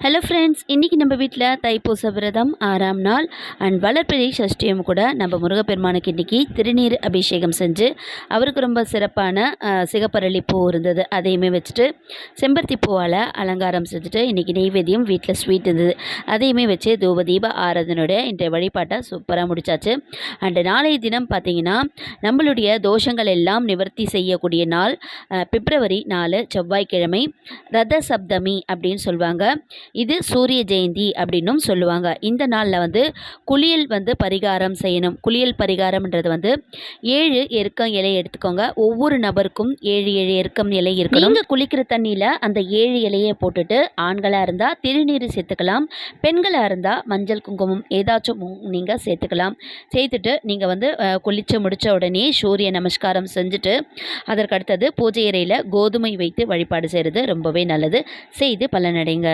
Hello friends, இன்றைக்கி நம்ம வீட்டில் தைப்பூச விரதம் 6ஆம் நாள் அண்ட் வளர்பிறை சஷ்டியும் கூட நம்ம முருகப்பெருமானுக்கு இன்றைக்கி திருநீர் அபிஷேகம் செஞ்சு அவருக்கு ரொம்ப சிறப்பான சிகப்பரளி பூ இருந்தது, அதையுமே வச்சுட்டு செம்பருத்தி பூவால் அலங்காரம் செஞ்சுட்டு இன்றைக்கி நெய்வேத்தியம் வீட்டில் ஸ்வீட் இருந்தது, அதையுமே வச்சு தூப தீப ஆராதனுடைய இன்றைய வழிபாட்டை சூப்பராக முடித்தாச்சு. அண்டு நாளைய தினம் பார்த்திங்கன்னா நம்மளுடைய தோஷங்கள் எல்லாம் நிவர்த்தி செய்யக்கூடிய நாள் பிப்ரவரி 4 செவ்வாய்க்கிழமை ரத சப்தமி அப்படின்னு சொல்லுவாங்க. இது சூரிய ஜெயந்தி அப்படின்னும் சொல்லுவாங்க. இந்த நாளில் குளியல் பரிகாரம் செய்யணும். குளியல் பரிகாரம்ன்றது 7 எருக்கம் இலை எடுத்துக்கோங்க. ஒவ்வொரு நபருக்கும் 7 எருக்கம் இலை இருக்கணும். நீங்கள் குளிக்கிற தண்ணியில் அந்த 7 இலையை போட்டுட்டு ஆண்களாக இருந்தால் திருநீர் சேர்த்துக்கலாம், பெண்களாக இருந்தால் மஞ்சள் குங்குமம் ஏதாச்சும் நீங்கள் சேர்த்துக்கலாம். சேர்த்துட்டு நீங்கள் குளித்து முடித்த உடனே சூரிய நமஸ்காரம் செஞ்சுட்டு அதற்கு அடுத்தது பூஜை அறையில் கோதுமை வைத்து வழிபாடு செய்கிறது ரொம்பவே நல்லது. செய்து பலனடைங்க.